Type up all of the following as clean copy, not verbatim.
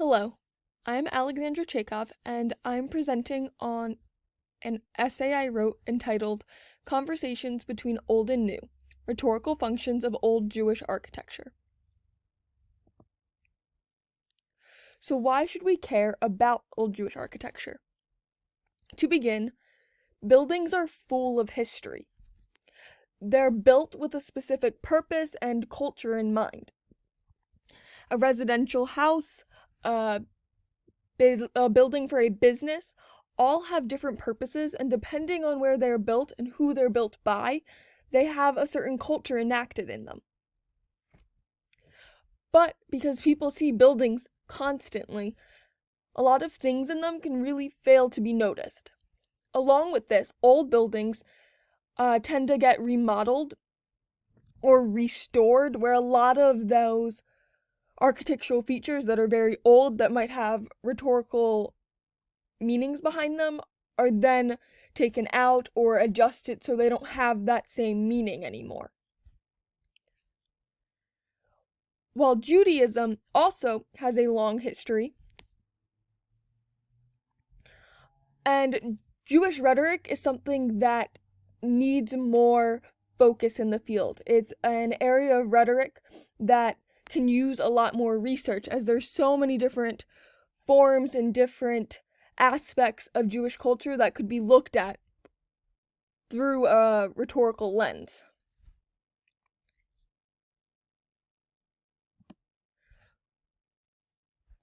Hello, I'm Alexandra Chakov, and I'm presenting on an essay I wrote entitled Conversations Between Old and New, Rhetorical Functions of Old Jewish Architecture. So why should we care about Old Jewish architecture? To begin, buildings are full of history. They're built with a specific purpose and culture in mind. A residential house, a building for a business, all have different purposes, and depending on where they're built and who they're built by, they have a certain culture enacted in them. But because people see buildings constantly, a lot of things in them can really fail to be noticed. Along with this, old buildings tend to get remodeled or restored, where a lot of those architectural features that are very old that might have rhetorical meanings behind them are then taken out or adjusted so they don't have that same meaning anymore. While Judaism also has a long history, and Jewish rhetoric is something that needs more focus in the field. It's an area of rhetoric that can use a lot more research, as there's so many different forms and different aspects of Jewish culture that could be looked at through a rhetorical lens.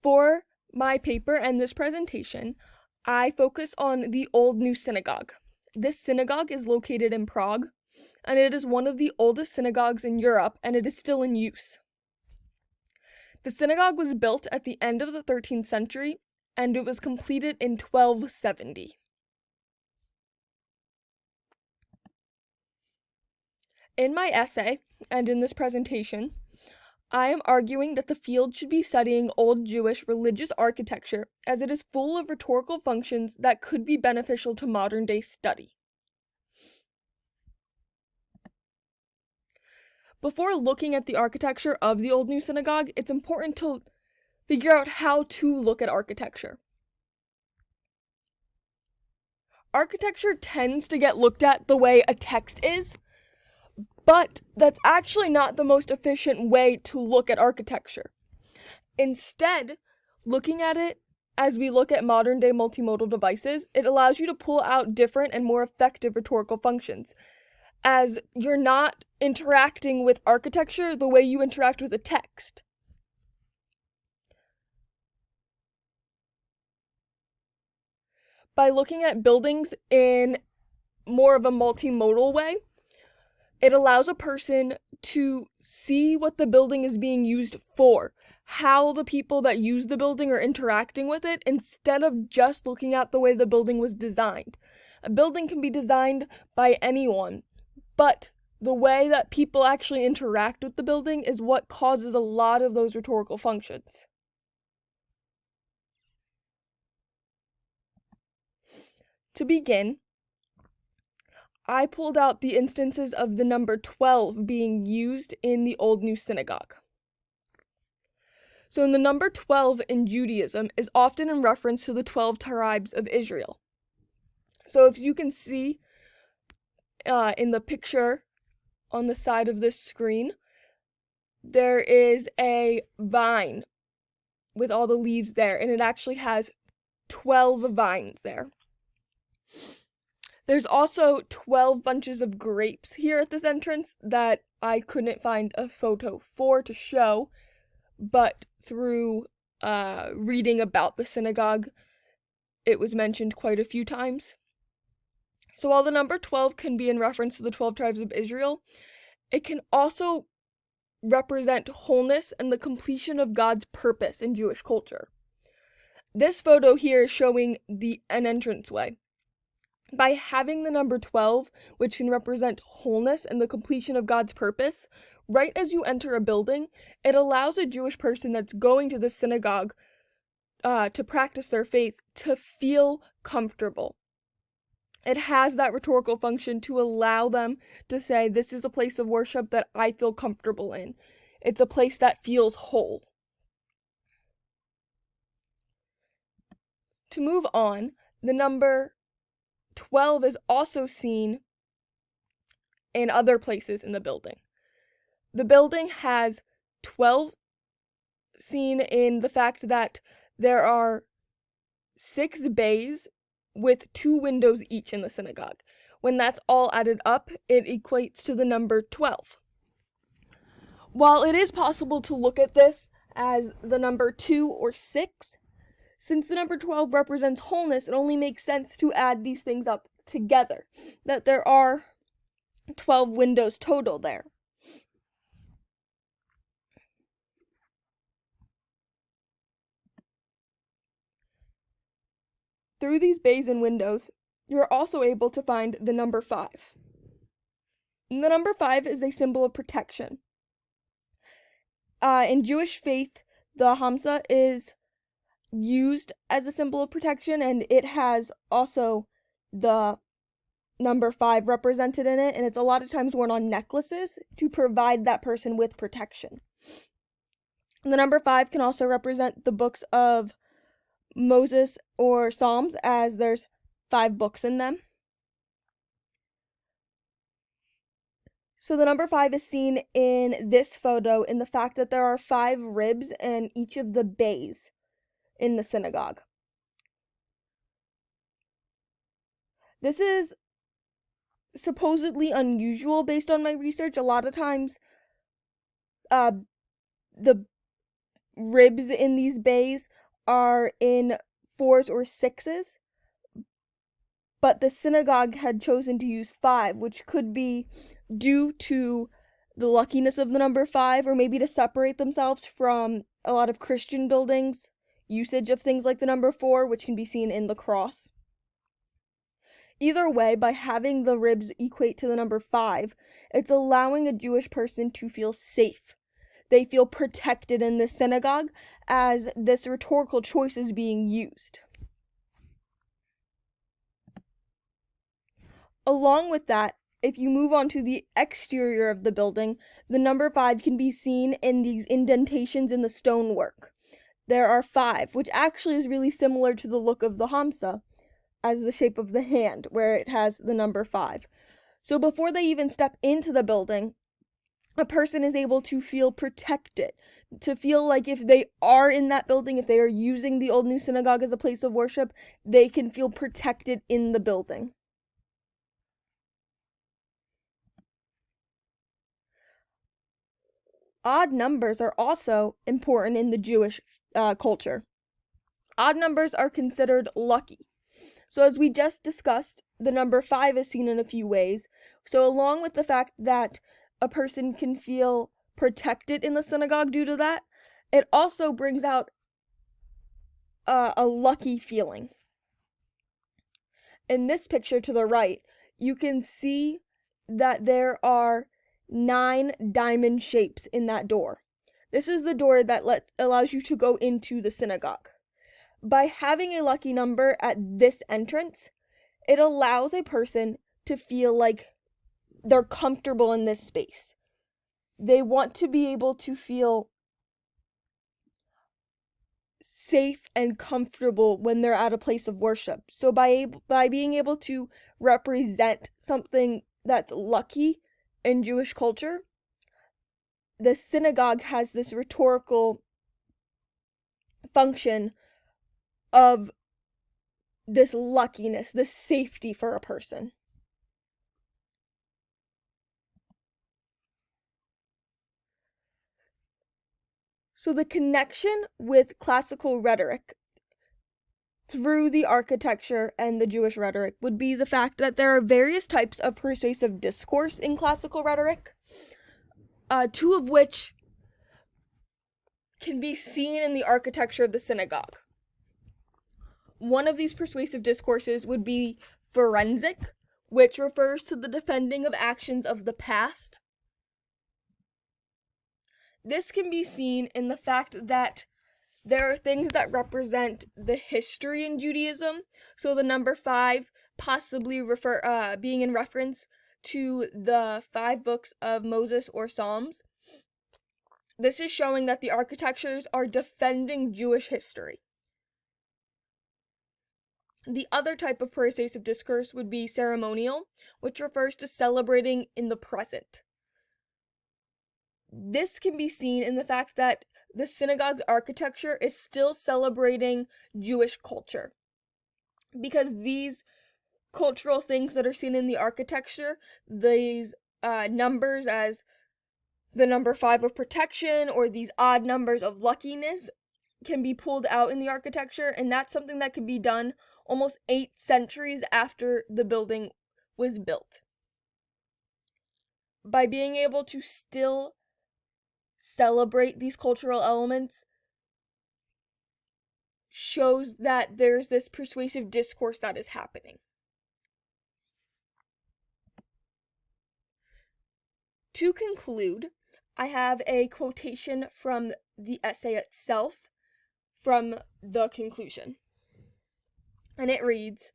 For my paper and this presentation, I focus on the Old-New Synagogue. This synagogue is located in Prague, and it is one of the oldest synagogues in Europe, and it is still in use. The synagogue was built at the end of the 13th century, and it was completed in 1270. In my essay, and in this presentation, I am arguing that the field should be studying Old Jewish religious architecture, as it is full of rhetorical functions that could be beneficial to modern-day study. Before looking at the architecture of the Old-New Synagogue, it's important to figure out how to look at architecture. Architecture tends to get looked at the way a text is, but that's actually not the most efficient way to look at architecture. Instead, looking at it as we look at modern-day multimodal devices, it allows you to pull out different and more effective rhetorical functions, as you're not interacting with architecture the way you interact with a text. By looking at buildings in more of a multimodal way, it allows a person to see what the building is being used for, how the people that use the building are interacting with it, instead of just looking at the way the building was designed. A building can be designed by anyone, but the way that people actually interact with the building is what causes a lot of those rhetorical functions. To begin, I pulled out the instances of the number 12 being used in the Old-New Synagogue. So the number 12 in Judaism is often in reference to the 12 tribes of Israel. So if you can see in the picture on the side of this screen, there is a vine with all the leaves there, and it actually has 12 vines there. There's also 12 bunches of grapes here at this entrance that I couldn't find a photo for to show, but through reading about the synagogue, it was mentioned quite a few times. So while the number 12 can be in reference to the 12 tribes of Israel, it can also represent wholeness and the completion of God's purpose in Jewish culture. This photo here is showing an entranceway. By having the number 12, which can represent wholeness and the completion of God's purpose, right as you enter a building, it allows a Jewish person that's going to the synagogue to practice their faith to feel comfortable. It has that rhetorical function to allow them to say, this is a place of worship that I feel comfortable in. It's a place that feels whole. To move on, the number 12 is also seen in other places in the building. The building has 12 seen in the fact that there are 6 bays with 2 windows each in the synagogue. When that's all added up, it equates to the number 12. While it is possible to look at this as the number 2 or 6, since the number 12 represents wholeness, it only makes sense to add these things up together, that there are 12 windows total there. Through these bays and windows, you're also able to find the number 5. And the number 5 is a symbol of protection. In Jewish faith, the Hamsa is used as a symbol of protection, and it has also the number 5 represented in it, and it's a lot of times worn on necklaces to provide that person with protection. And the number 5 can also represent the books of Moses or Psalms, as there's 5 books in them. So the number 5 is seen in this photo in the fact that there are 5 ribs in each of the bays in the synagogue. This is supposedly unusual based on my research. A lot of times, the ribs in these bays are in 4s or 6s, but the synagogue had chosen to use 5, which could be due to the luckiness of the number 5, or maybe to separate themselves from a lot of Christian buildings' usage of things like the number 4, which can be seen in the cross. Either way, by having the ribs equate to the number 5, it's allowing a Jewish person to feel safe. They feel protected in the synagogue as this rhetorical choice is being used. Along with that, if you move on to the exterior of the building, the number 5 can be seen in these indentations in the stonework. There are 5, which actually is really similar to the look of the Hamsa, as the shape of the hand, where it has the number 5. So before they even step into the building, a person is able to feel protected, to feel like if they are in that building, if they are using the Old-New Synagogue as a place of worship, they can feel protected in the building. Odd numbers are also important in the Jewish culture. Odd numbers are considered lucky. So as we just discussed, the number 5 is seen in a few ways. So along with the fact that a person can feel protected in the synagogue due to that, it also brings out a lucky feeling. In this picture to the right, you can see that there are 9 diamond shapes in that door. This is the door that allows you to go into the synagogue. By having a lucky number at this entrance, it allows a person to feel like they're comfortable in this space. They want to be able to feel safe and comfortable when they're at a place of worship. So by being able to represent something that's lucky in Jewish culture, the synagogue has this rhetorical function of this luckiness, this safety for a person. So the connection with classical rhetoric through the architecture and the Jewish rhetoric would be the fact that there are various types of persuasive discourse in classical rhetoric, 2 of which can be seen in the architecture of the synagogue. One of these persuasive discourses would be forensic, which refers to the defending of actions of the past. This can be seen in the fact that there are things that represent the history in Judaism. So the number 5 possibly being in reference to the 5 books of Moses or Psalms. This is showing that the architectures are defending Jewish history. The other type of persuasive discourse would be ceremonial, which refers to celebrating in the present. This can be seen in the fact that the synagogue's architecture is still celebrating Jewish culture. Because these cultural things that are seen in the architecture, these numbers as the number 5 of protection or these odd numbers of luckiness, can be pulled out in the architecture, and that's something that can be done almost 8 centuries after the building was built. By being able to still celebrate these cultural elements shows that there's this persuasive discourse that is happening. To conclude, I have a quotation from the essay itself from the conclusion. And it reads,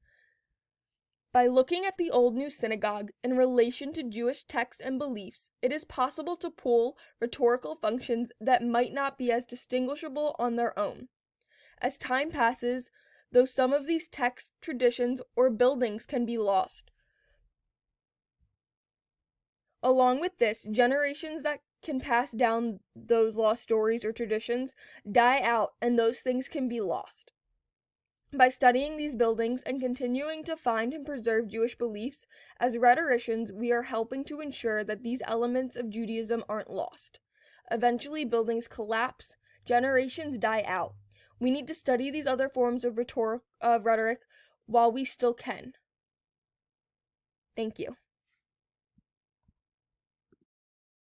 "By looking at the Old-New Synagogue in relation to Jewish texts and beliefs, it is possible to pull rhetorical functions that might not be as distinguishable on their own. As time passes, though some of these texts, traditions, or buildings can be lost. Along with this, generations that can pass down those lost stories or traditions die out, and those things can be lost. By studying these buildings and continuing to find and preserve Jewish beliefs, as rhetoricians, we are helping to ensure that these elements of Judaism aren't lost. Eventually, buildings collapse, generations die out. We need to study these other forms of rhetoric while we still can." Thank you.